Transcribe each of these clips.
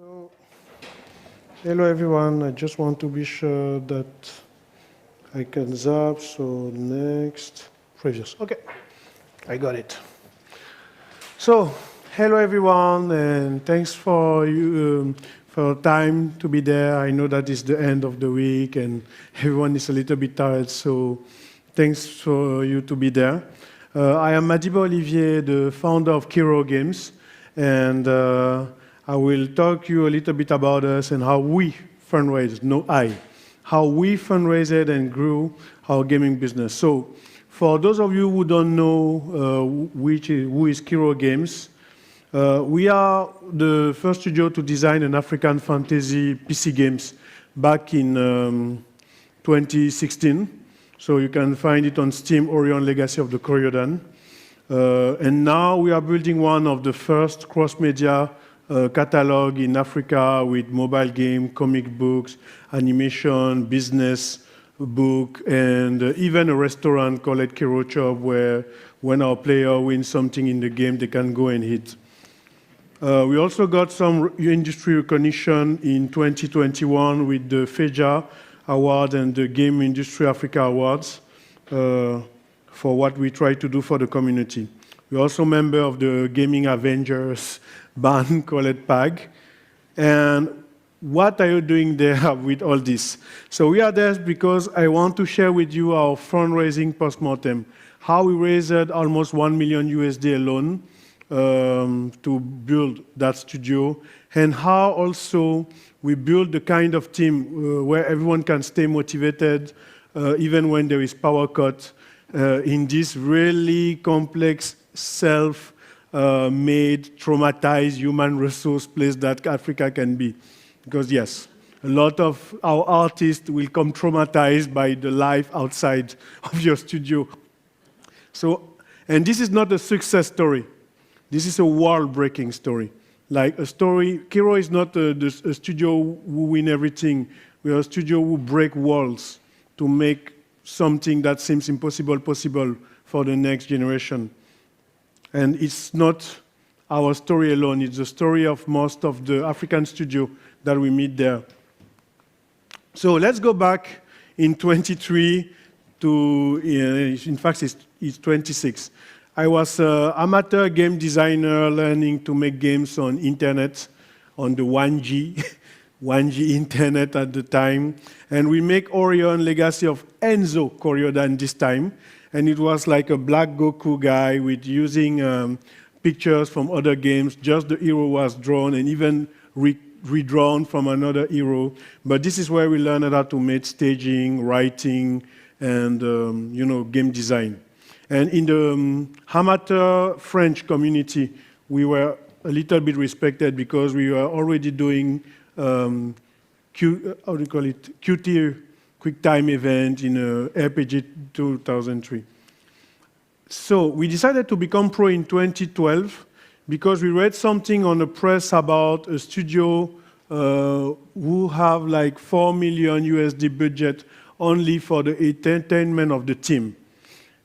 So, hello everyone. I just want to be sure that I can zap. So next, previous. Okay, I got it. So, hello everyone, and thanks for you for time to be there. I know that it's the end of the week, and everyone is a little bit tired. So, thanks for you to be there. I am MADIBA Olivier, the founder of Kiroo Games, and I will talk to you a little bit about us and how we fundraised, how we fundraised and grew our gaming business. So, for those of you who don't know who is Kiroo Games, we are the first studio to design an African fantasy PC games back in 2016. So you can find it on Steam, Orion Legacy of the Coriodan. And now we are building one of the first cross-media catalog in Africa with mobile game, comic books, animation, business book, and even a restaurant called Kiro Shop where when our player wins something in the game, they can go and hit. We also got some industry recognition in 2021 with the FEJA Award and the Game Industry Africa Awards for what we try to do for the community. We're also a member of the Gaming Avengers band called PAG. And what are you doing there with all this? So we are there because I want to share with you our fundraising postmortem, how we raised almost $1 million USD alone to build that studio, and how also we build the kind of team where everyone can stay motivated even when there is power cut in this really complex self-made, traumatized human resource place that Africa can be. Because yes, a lot of our artists will come traumatized by the life outside of your studio. So, and this is not a success story. This is a world-breaking story. Like a story, Kiro is not a studio who win everything. We are a studio who break walls to make something that seems impossible possible for the next generation. And it's not our story alone. It's the story of most of the African studio that we meet there. So let's go back in 23 to, in fact, it's 26. I was an amateur game designer learning to make games on internet, on the 1G, 1G internet at the time. And we make Orion Legacy of Enzo Coriodan this time. And it was like a black Goku guy with using pictures from other games. Just the hero was drawn and even redrawn from another hero. But this is where we learned how to make staging, writing, and game design. And in the amateur French community, we were a little bit respected because we were already doing QT, quick time event in RPG 2003. So we decided to become pro in 2012 because we read something on the press about a studio who have like 4 million USD budget only for the entertainment of the team.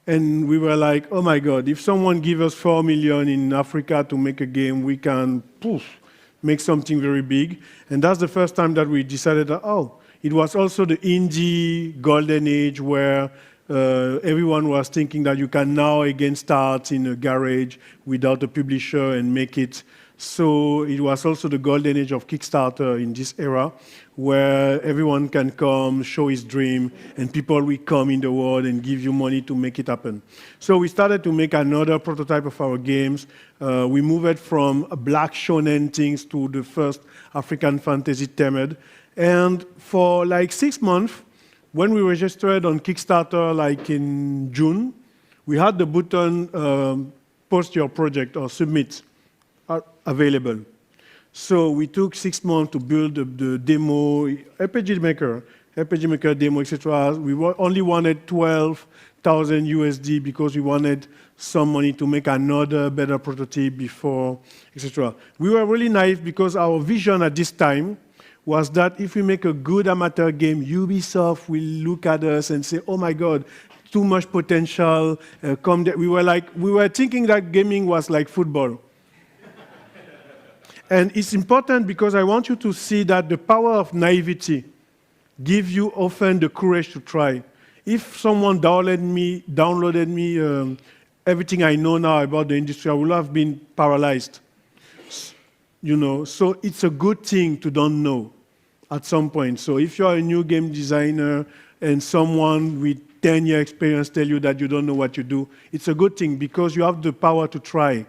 And we were like, oh my God, if someone gives us 4 million in Africa to make a game, we can make something very big. And that's the first time that we decided that, it was also the indie golden age where everyone was thinking that you can now again start in a garage without a publisher and make it. So it was also the golden age of Kickstarter in this era, where everyone can come, show his dream, and people will come in the world and give you money to make it happen. So we started to make another prototype of our games. We moved from black shonen things to the first African fantasy themed. And for like 6 months, when we registered on Kickstarter, like in June, we had the button post your project or submit available. So we took 6 months to build the demo, RPG Maker demo, etc. We only wanted 12,000 USD because we wanted some money to make another better prototype before, etc. We were really naive because our vision at this time was that if we make a good amateur game, Ubisoft will look at us and say, oh my God, too much potential. We were thinking that gaming was like football. And it's important because I want you to see that the power of naivety gives you often the courage to try. If someone downloaded me everything I know now about the industry, I would have been paralyzed. You know, so it's a good thing to don't know at some point. So if you're a new game designer and someone with 10-year experience tell you that you don't know what you do, it's a good thing because you have the power to try.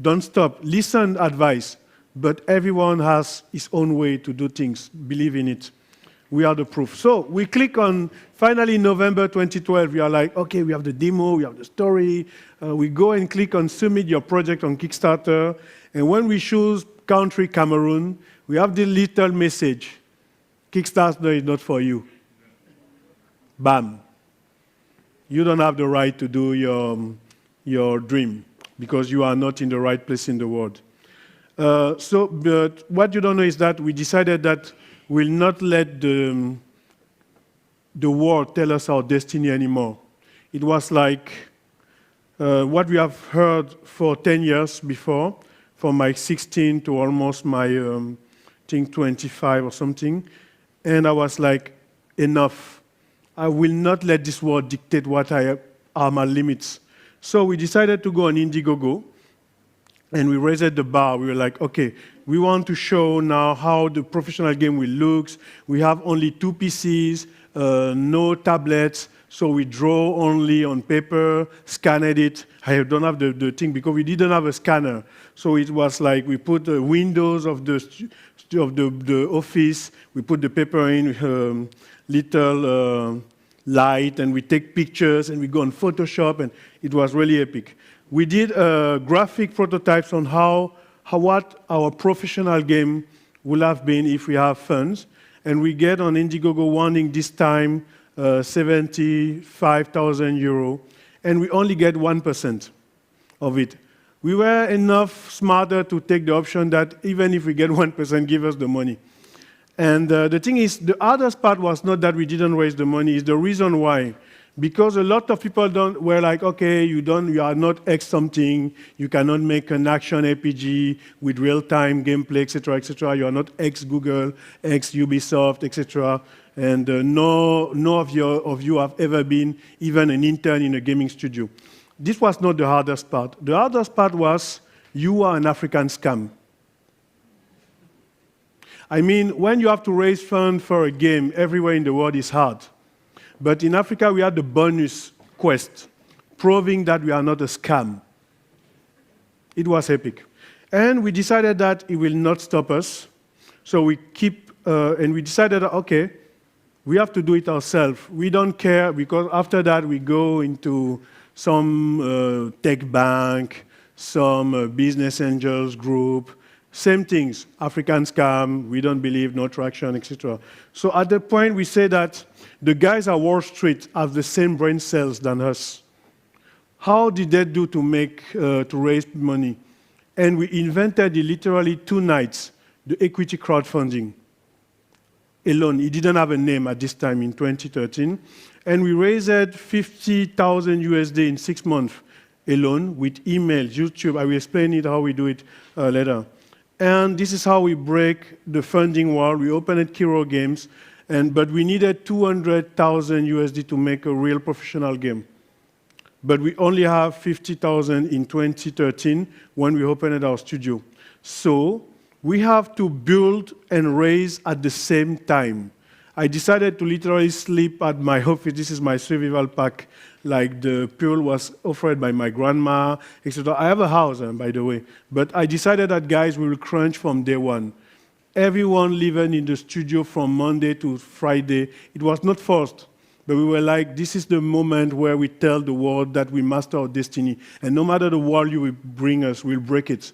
Don't stop. Listen advice, but everyone has his own way to do things. Believe in it. We are the proof. So we click on, finally, November 2012, we are like, okay, we have the demo, we have the story. We go and click on submit your project on Kickstarter. And when we choose country Cameroon, we have the little message. Kickstarter is not for you. Bam. You don't have the right to do your dream because you are not in the right place in the world. But what you don't know is that we decided that we'll not let the world tell us our destiny anymore. It was like what we have heard for 10 years before, from my 16 to almost my, I think, 25 or something. And I was like, enough. I will not let this world dictate what are my limits. So we decided to go on Indiegogo, and we raised the bar. We were like, okay, we want to show now how the professional game will look. We have only 2 PCs, no tablets, so we draw only on paper, scanned it. I don't have the thing because we didn't have a scanner. So it was like we put the windows of the office, we put the paper in, little light, and we take pictures, and we go on Photoshop, and it was really epic. We did graphic prototypes on what our professional game would have been if we have funds, and we get on Indiegogo wanting this time 75,000 euro, and we only get 1% of it. We were enough smarter to take the option that even if we get 1%, give us the money. And the thing is, the hardest part was not that we didn't raise the money, it's the reason why. Because a lot of people were like, okay, you are not X something, you cannot make an action RPG with real-time gameplay, etc., etc. You are not X Google, X Ubisoft, etc. And none of you have ever been even an intern in a gaming studio. This was not the hardest part. The hardest part was you are an African scam. I mean, when you have to raise funds for a game everywhere in the world is hard. But in Africa, we had the bonus quest, proving that we are not a scam. It was epic. And we decided that it will not stop us. So we and we decided, okay, we have to do it ourselves. We don't care, because after that, we go into some tech bank, some business angels group, same things, African scam, we don't believe, no traction, etc. So at the point we say that the guys at Wall Street have the same brain cells than us. How did they do to raise money? And we invented literally 2 nights, the equity crowdfunding alone. It didn't have a name at this time in 2013. And we raised 50,000 USD in 6 months alone with emails, YouTube. I will explain it how we do it later. And this is how we break the funding wall. We opened Kiroo Games, but we needed 200,000 USD to make a real professional game. But we only have 50,000 in 2013 when we opened our studio. So we have to build and raise at the same time. I decided to literally sleep at my office. This is my survival pack. Like the pool was offered by my grandma, etc. I have a house, by the way. But I decided that, guys, we will crunch from day one. Everyone living in the studio from Monday to Friday. It was not forced, but we were like, this is the moment where we tell the world that we master our destiny. And no matter the wall you will bring us, we'll break it.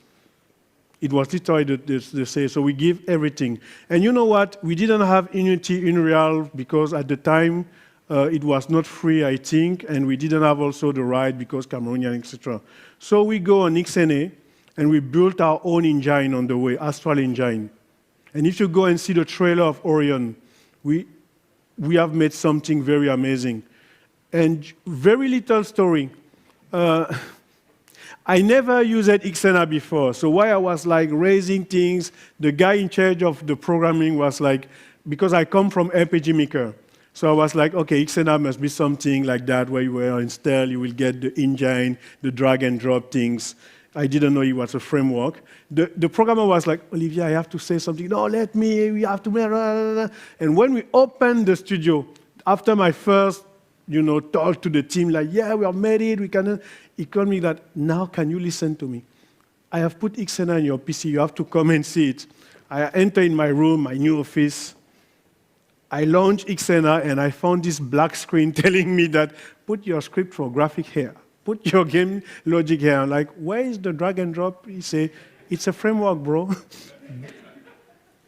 It was literally the say, so we give everything. And you know what? We didn't have Unity in Real because at the time, it was not free, I think, and we didn't have also the right because Cameroonian, etc. So we go on XNA, and we built our own engine on the way, Astral Engine. And if you go and see the trailer of Orion, we have made something very amazing. And very little story. I never used Xena before, so while I was like raising things, the guy in charge of the programming was like, because I come from RPG Maker, so I was like, okay, Xena must be something like that, where you will install, you will get the engine, the drag and drop things. I didn't know it was a framework. The programmer was like, Olivier, I have to say something. No, let me, we have to, blah, blah, blah. And when we opened the studio, after my first, talk to the team, like, yeah, we have made it, we can, he told me that, now can you listen to me? I have put Xena in your PC, you have to come and see it. I enter in my room, my new office. I launched Xena, and I found this black screen telling me that, put your script for graphic here. Put your game logic here. I'm like, where is the drag and drop? He say, it's a framework, bro.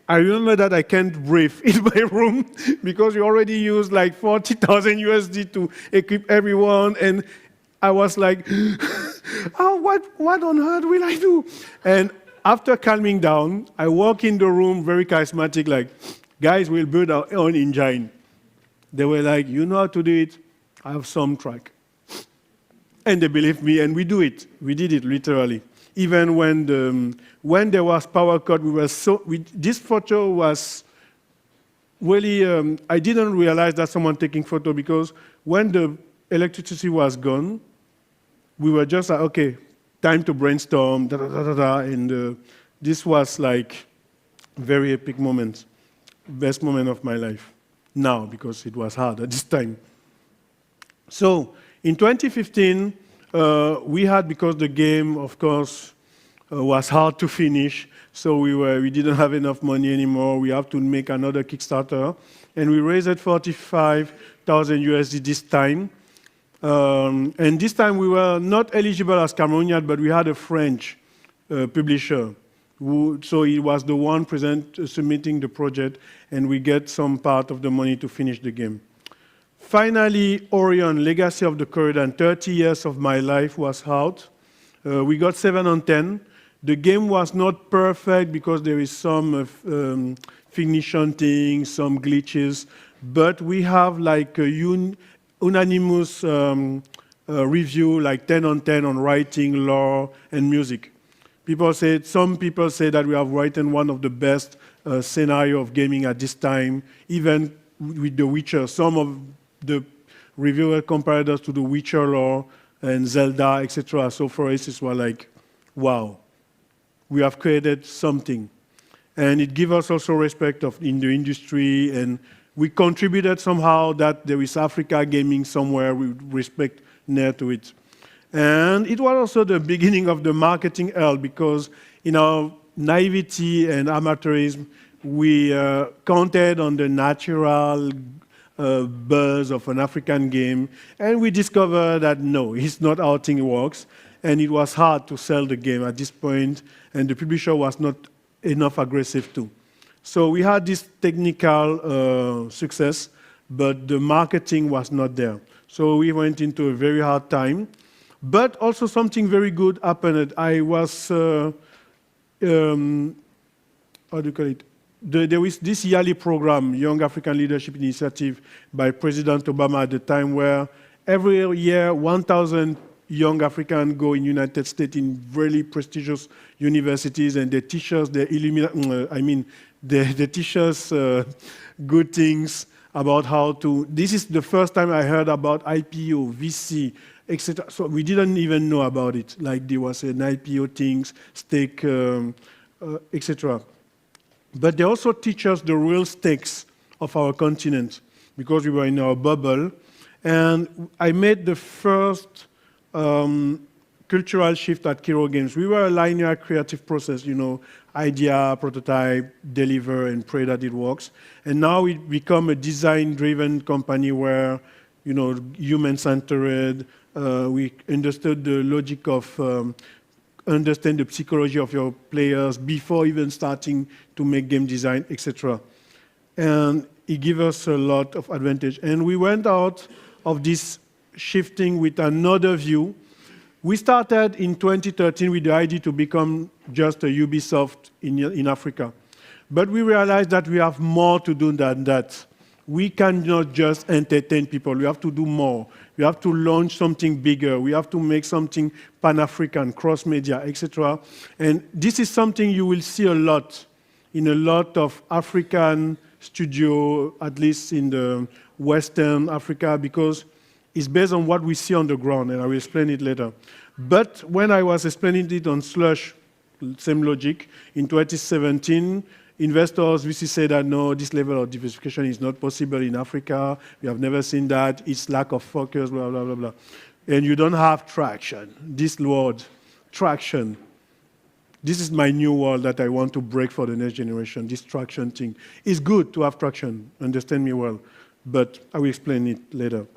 I remember that I can't breathe in my room because we already used like 40,000 USD to equip everyone. And I was like, oh, what on earth will I do? And after calming down, I walk in the room, very charismatic, like, guys, we'll build our own engine. They were like, you know how to do it? I have some track. And they believed me, and we do it. We did it literally. Even when there was power cut, this photo was really, I didn't realize that someone taking photo, because when the electricity was gone, we were just like, okay, time to brainstorm, and this was like very epic moment, best moment of my life now, because it was hard at this time. So in 2015, we had, because the game, of course, was hard to finish, so we didn't have enough money anymore. We have to make another Kickstarter, and we raised 45,000 USD this time. And this time we were not eligible as Cameroonian, but we had a French publisher, so he was the one submitting the project, and we get some part of the money to finish the game. Finally, Orion, Legacy of the Corridor, 30 years of my life was out. We got 7 on 10. The game was not perfect because there is some finishing things, some glitches, but we have like a unanimous review, like 10 on 10 on writing, lore, and music. Some people say that we have written one of the best scenario of gaming at this time, even with The Witcher. Some of the reviewers compared us to The Witcher lore and Zelda, etc. So for us, it was like, wow, we have created something. And it gives us also respect in the industry, and we contributed somehow that there is Africa gaming somewhere with respect near to it. And it was also the beginning of the marketing hell, because in our naivety and amateurism, we counted on the natural buzz of an African game, and we discovered that no, it's not how things works, and it was hard to sell the game at this point, and the publisher was not enough aggressive too. So we had this technical success, but the marketing was not there. So we went into a very hard time, but also something very good happened. I was, how do you call it? There was this yearly program, Young African Leadership Initiative, by President Obama at the time, where every year 1,000 young Africans go in United States in really prestigious universities, and they teach us they teach us good things about how to. This is the first time I heard about IPO, VC, etc. So we didn't even know about it. Like there was an IPO things, stake, etc. But they also teach us the real stakes of our continent, because we were in our bubble. And I made the first cultural shift at Kiroo Games. We were a linear creative process, idea, prototype, deliver, and pray that it works. And now we become a design-driven company where, human-centered. We understood the logic of understand the psychology of your players before even starting to make game design, etc. And it gave us a lot of advantage. And we went out of this shifting with another view. We started in 2013 with the idea to become just a Ubisoft in Africa. But we realized that we have more to do than that. we cannot just entertain people. We have to do more. We have to launch something bigger. We have to make something Pan-African, cross-media, etc. And this is something you will see a lot in a lot of African studio, at least in the Western Africa, because it's based on what we see on the ground, and I will explain it later. But when I was explaining it on Slush, same logic, in 2017, investors VC said that no, this level of diversification is not possible in Africa. We have never seen that. It's lack of focus, blah, blah, blah, blah. And you don't have traction. This word, traction. This is my new world that I want to break for the next generation, this traction thing. It's good to have traction, understand me well, but I will explain it later.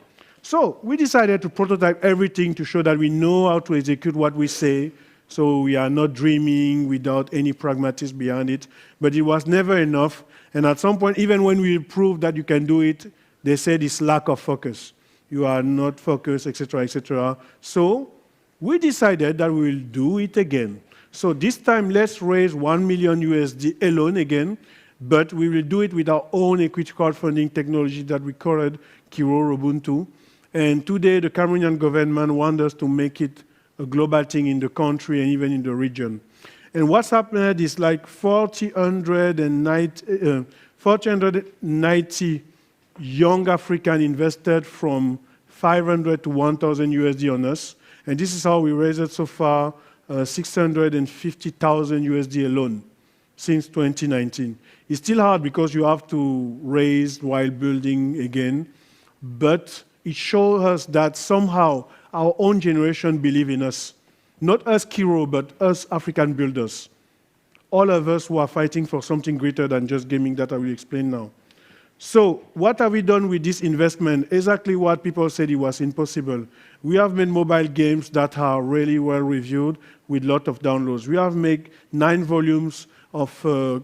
So we decided to prototype everything to show that we know how to execute what we say, so we are not dreaming without any pragmatism behind it. But it was never enough. And at some point, even when we proved that you can do it, they said it's lack of focus. You are not focused, etc., etc. So we decided that we will do it again. So this time, let's raise $1 million USD alone again, but we will do it with our own equity crowdfunding technology that we called Kiro Ubuntu. And today, the Cameroonian government wants us to make it a global thing in the country and even in the region. And what's happened is like 490 young African invested from 500 to 1,000 USD on us. And this is how we raised it so far, 650,000 USD alone since 2019. It's still hard because you have to raise while building again, but it shows us that somehow our own generation believe in us. Not us Kiro, but us African builders. All of us who are fighting for something greater than just gaming that I will explain now. So what have we done with this investment? Exactly what people said it was impossible. We have made mobile games that are really well reviewed with a lot of downloads. We have made 9 volumes of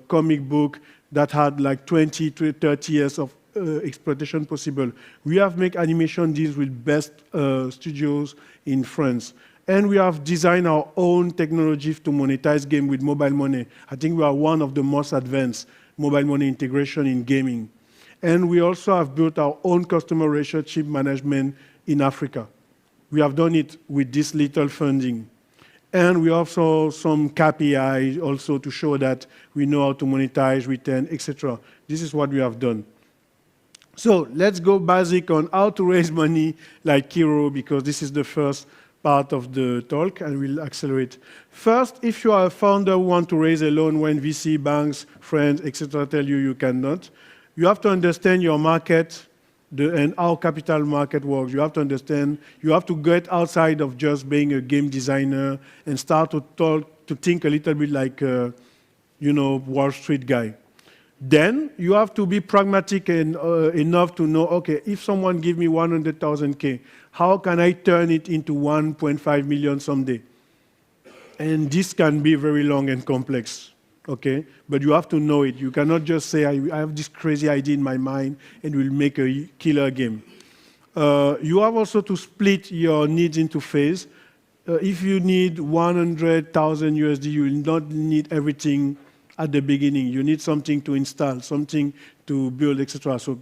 comic book that had like 20 to 30 years of exploitation possible. We have made animation deals with best studios in France. And we have designed our own technology to monetize game with mobile money. I think we are one of the most advanced mobile money integration in gaming. And we also have built our own customer relationship management in Africa. We have done it with this little funding. And we also some KPI also to show that we know how to monetize, return, etc. This is what we have done. So let's go basic on how to raise money like Kiro, because this is the first part of the talk, and we'll accelerate. First, if you are a founder who want to raise a loan when VC, banks, friends, etc. tell you you cannot, you have to understand your market and how capital market works. You have to understand, you have to get outside of just being a game designer and start to think a little bit like Wall Street guy. Then you have to be pragmatic and enough to know, okay, if someone give me 100,000 K, how can I turn it into 1.5 million someday? And this can be very long and complex, okay? But you have to know it. You cannot just say, I have this crazy idea in my mind and we'll make a killer game. You have also to split your needs into phase. If you need 100,000 USD, you will not need everything at the beginning. You need something to install, something to build, etc. So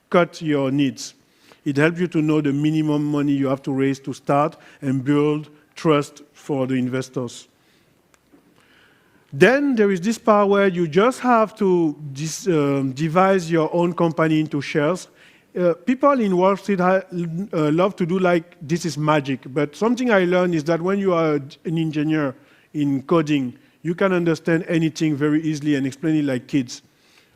cut your needs. It helps you to know the minimum money you have to raise to start and build trust for the investors. Then there is this part where you just have to devise your own company into shares. People in Wall Street love to do like this is magic, but something I learned is that when you are an engineer in coding, you can understand anything very easily and explain it like kids.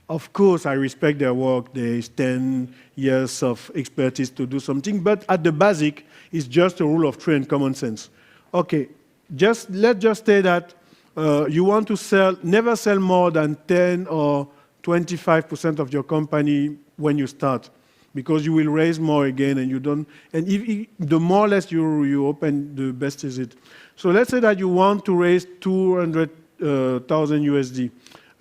Of course, I respect their work. There's 10 years of expertise to do something, but at the basic, it's just a rule of 3 and common sense. Okay, let's just say that you want to never sell more than 10 or 25% of your company when you start, because you will raise more again, and you don't. And the more or less you open, the best is it. So let's say that you want to raise 200,000 USD,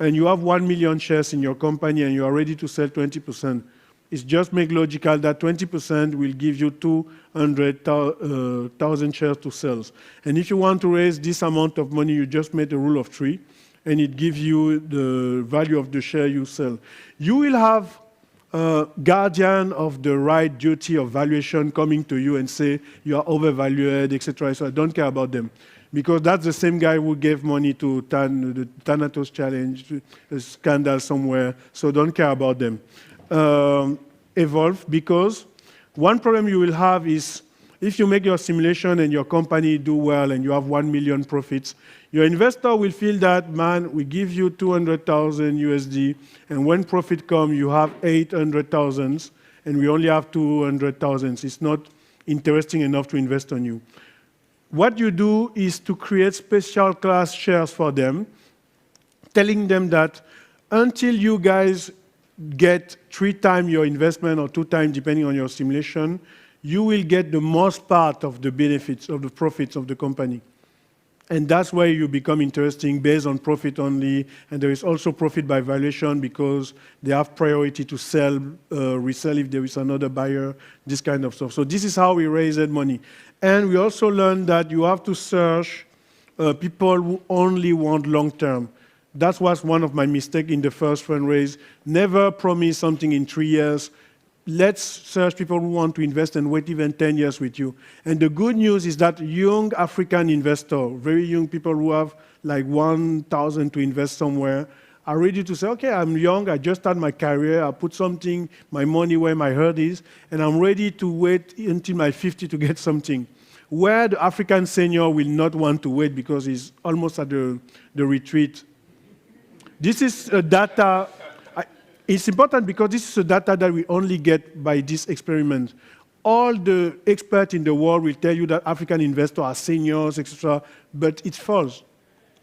and you have 1 million shares in your company, and you are ready to sell 20%. It's just make logical that 20% will give you 200,000 shares to sell. And if you want to raise this amount of money, you just made a rule of 3, and it gives you the value of the share you sell. You will have guardian of the right duty of valuation coming to you and say you are overvalued, etc. So I don't care about them. Because that's the same guy who gave money to the Thanatos Challenge, a scandal somewhere, so don't care about them. Evolve, because one problem you will have is if you make your simulation and your company do well and you have 1 million profits, your investor will feel that, man, we give you 200,000 USD, and when profit come, you have 800,000, and we only have 200,000. It's not interesting enough to invest on you. What you do is to create special class shares for them, telling them that until you guys get 3 times your investment or 2 times, depending on your simulation, you will get the most part of the benefits, of the profits of the company. And that's where you become interesting based on profit only. And there is also profit by valuation because they have priority to sell, resell if there is another buyer, this kind of stuff. So this is how we raised money. And we also learned that you have to search people who only want long-term. That was one of my mistakes in the first fundraise. Never promise something in 3 years. Let's search people who want to invest and wait even 10 years with you. And the good news is that young African investors, very young people who have like 1,000 to invest somewhere, are ready to say, okay, I'm young, I just started my career, I put something, my money where my heart is, and I'm ready to wait until my 50 to get something. Where the African senior will not want to wait because he's almost at the retreat. This is data. It's important because this is the data that we only get by this experiment. All the experts in the world will tell you that African investors are seniors, etc., but it's false.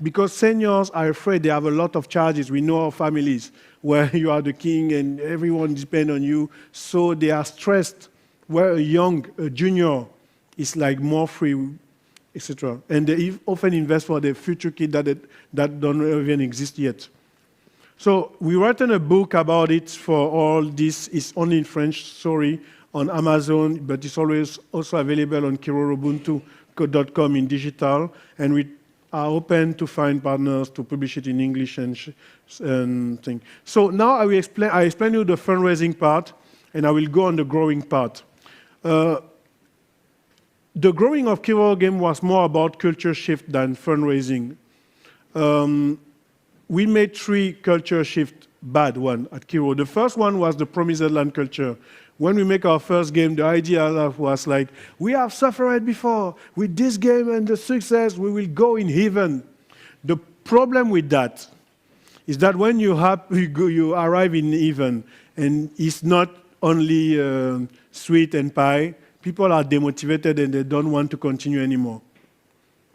Because seniors are afraid, they have a lot of charges. We know our families where you are the king and everyone depends on you, so they are stressed. Where a junior is like more free, etc. And they often invest for their future kids that don't even exist yet. So we written a book about it for all this. It's only in French, sorry, on Amazon, but it's always also available on kirorobuntu.com in digital. And we are open to find partners to publish it in English and things. So now I explain you the fundraising part, and I will go on the growing part. The growing of Kiroo Games was more about culture shift than fundraising. We made 3 culture shift bad one at Kiro. The first one was the promised land culture. When we make our first game, the idea was like, we have suffered before. With this game and the success, we will go in heaven. The problem with that is that when you arrive in heaven, and it's not only sweet and pie, people are demotivated and they don't want to continue anymore.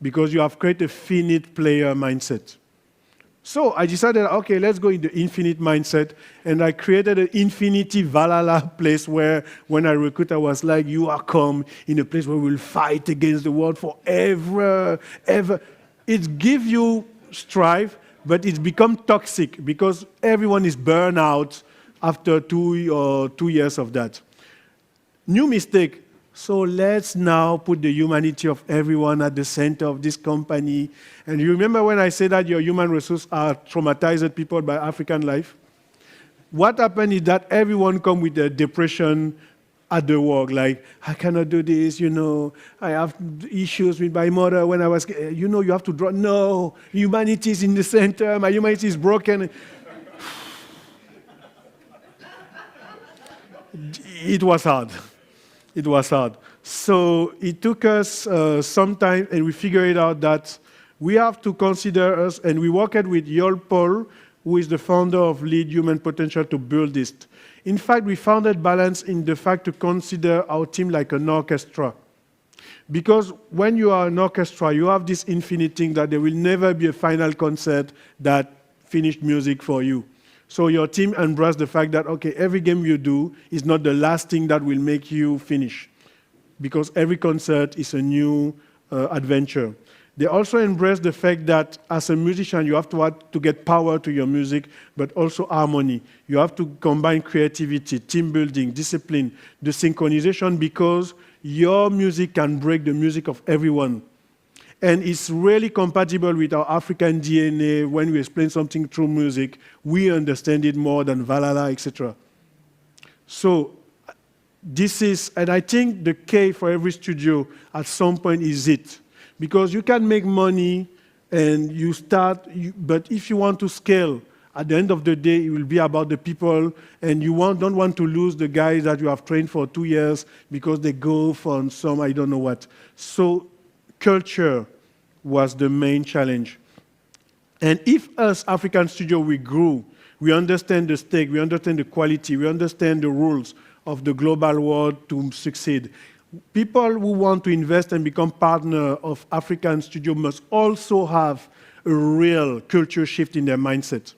Because you have created a finite player mindset. So I decided, okay, let's go in the infinite mindset, and I created an infinity Valhalla place where when I recruit, I was like, you are come in a place where we'll fight against the world forever, ever. It gives you strife, but it's become toxic because everyone is burned out after 2 years of that. New mistake. So let's now put the humanity of everyone at the center of this company. And you remember when I said that your human resources are traumatized people by African life? What happened is that everyone come with a depression at the work, like, I cannot do this, I have issues with my mother when I was, you have to draw. No, humanity is in the center, my humanity is broken. It was hard. It was hard. So it took us some time, and we figured out that we have to consider us, and we worked with Yol Paul, who is the founder of Lead Human Potential, to build this. In fact, we founded balance in the fact to consider our team like an orchestra. Because when you are an orchestra, you have this infinite thing that there will never be a final concert that finished music for you. So your team embraces the fact that, okay, every game you do is not the last thing that will make you finish, because every concert is a new adventure. They also embrace the fact that as a musician, you have to get power to your music, but also harmony. You have to combine creativity, team building, discipline, the synchronization, because your music can break the music of everyone. And it's really compatible with our African DNA. When we explain something through music, we understand it more than Valhalla, etc. So this is, and I think the K for every studio at some point is it. Because you can make money and you start, but if you want to scale, at the end of the day, it will be about the people, and you don't want to lose the guys that you have trained for 2 years because they go for some, I don't know what. So culture was the main challenge. And if us, African studio, we grew, we understand the stake, we understand the quality, we understand the rules of the global world to succeed. People who want to invest and become partner of African studio must also have a real culture shift in their mindset.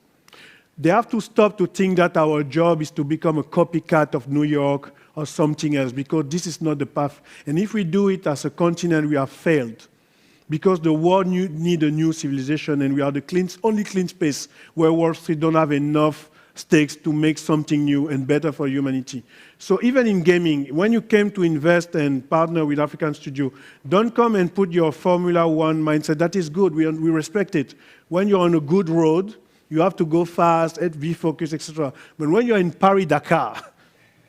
They have to stop to think that our job is to become a copycat of New York or something else, because this is not the path. And if we do it as a continent, we have failed. Because the world needs a new civilization, and we are the only clean space where Wall Street don't have enough stakes to make something new and better for humanity. So even in gaming, when you came to invest and partner with African Studio, don't come and put your Formula One mindset. That is good, we respect it. When you're on a good road, you have to go fast, be focused, etc. But when you're in Paris-Dakar,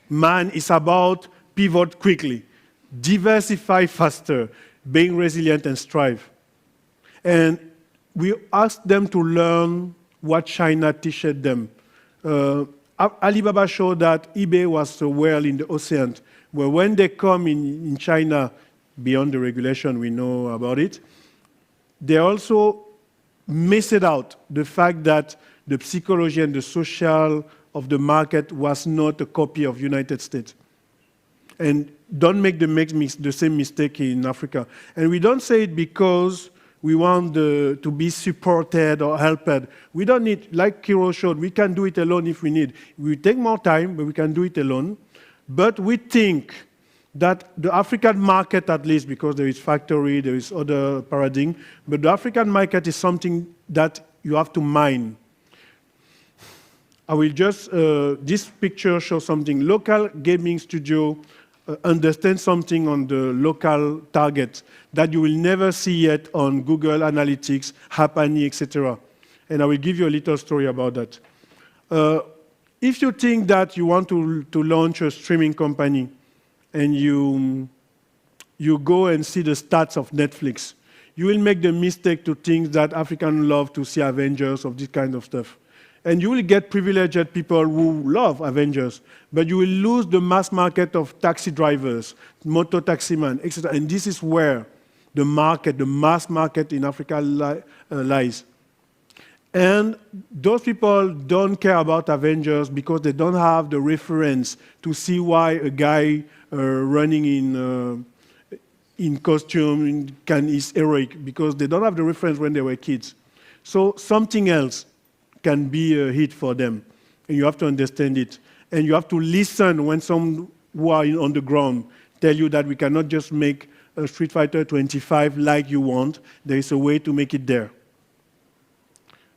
man, it's about pivot quickly, diversify faster, being resilient and strive. And we asked them to learn what China teached them. Alibaba showed that eBay was a whale in the ocean, where when they come in China, beyond the regulation, we know about it, they also missed out the fact that the psychology and the social of the market was not a copy of United States. And don't make the same mistake in Africa. And we don't say it because we want to be supported or helped. We don't need, like Kiro showed, we can do it alone if we need. We take more time, but we can do it alone. But we think that the African market, at least, because there is factory, there is other paradigm, but the African market is something that you have to mine. I will just, this picture shows something. Local gaming studio understand something on the local target that you will never see yet on Google Analytics, Hapani, etc. And I will give you a little story about that. If you think that you want to launch a streaming company, and you go and see the stats of Netflix, you will make the mistake to think that Africans love to see Avengers or this kind of stuff. And you will get privileged people who love Avengers, but you will lose the mass market of taxi drivers, motor taximen, etc. And this is where the market, the mass market in Africa lies. And those people don't care about Avengers because they don't have the reference to see why a guy running in costume is heroic, because they don't have the reference when they were kids. So something else can be a hit for them, and you have to understand it. And you have to listen when some who are on the ground tell you that we cannot just make a Street Fighter 25 like you want. There is a way to make it there.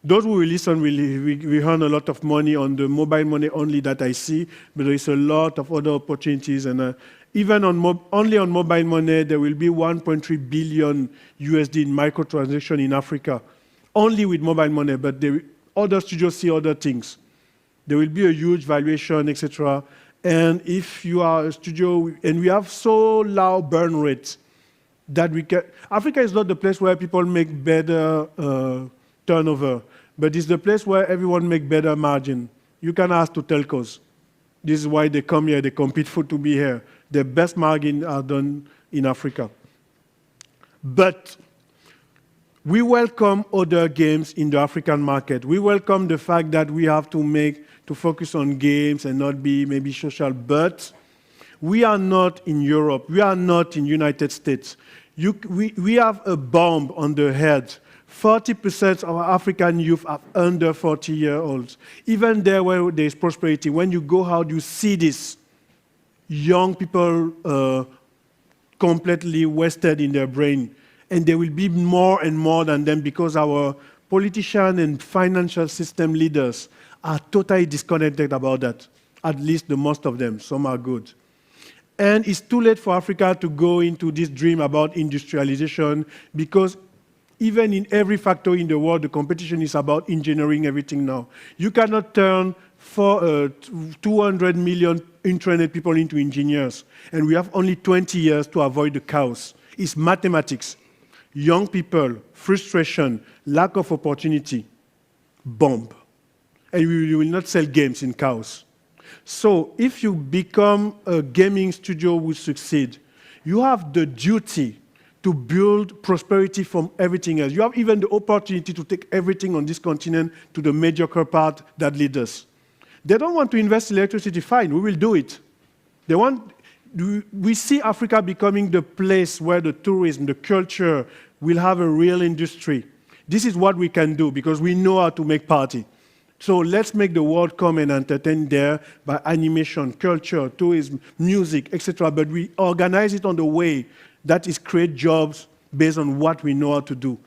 Those who will listen, we earn a lot of money on the mobile money only that I see, but there is a lot of other opportunities. And even only on mobile money, there will be 1.3 billion USD in microtransaction in Africa, only with mobile money, but other studios see other things. There will be a huge valuation, etc. And if you are a studio, and we have so low burn rates that Africa is not the place where people make better turnover, but it's the place where everyone makes better margin. You can ask to telcos. This is why they come here, they compete to be here. The best margin are done in Africa. But we welcome other games in the African market. We welcome the fact that we have to focus on games and not be maybe social, but we are not in Europe. We are not in United States. We have a bomb on the head. 40% of African youth are under 40-year-olds. Even there where there is prosperity, when you go out, you see this. Young people completely wasted in their brain. And there will be more and more than them because our politicians and financial system leaders are totally disconnected about that. At least the most of them. Some are good. And it's too late for Africa to go into this dream about industrialization because even in every factory in the world, the competition is about engineering everything now. You cannot turn 200 million internet people into engineers, and we have only 20 years to avoid the chaos. It's mathematics. Young people, frustration, lack of opportunity, bomb. And we will not sell games in chaos. So if you become a gaming studio who succeed, you have the duty to build prosperity from everything else. You have even the opportunity to take everything on this continent to the mediocre part that leads us. They don't want to invest in electricity, fine, we will do it. We see Africa becoming the place where the tourism, the culture will have a real industry. This is what we can do because we know how to make party. So let's make the world come and entertain there by animation, culture, tourism, music, etc. But we organize it on the way that is create jobs based on what we know how to do.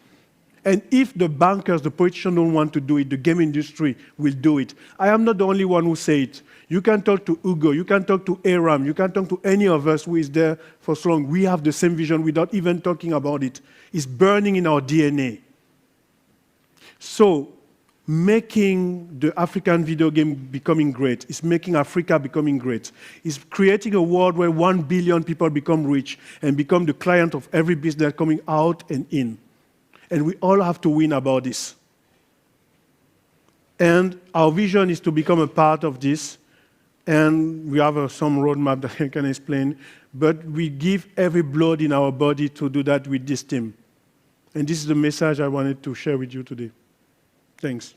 And if the bankers, the politicians don't want to do it, the game industry will do it. I am not the only one who say it. You can talk to Hugo, you can talk to Aram, you can talk to any of us who is there for so long. We have the same vision without even talking about it. It's burning in our DNA. So making the African video game becoming great is making Africa becoming great. It's creating a world where 1 billion people become rich and become the client of every business coming out and in. And we all have to win about this. And our vision is to become a part of this. And we have some roadmap that I can explain. But we give every blood in our body to do that with this team. And this is the message I wanted to share with you today. Thanks.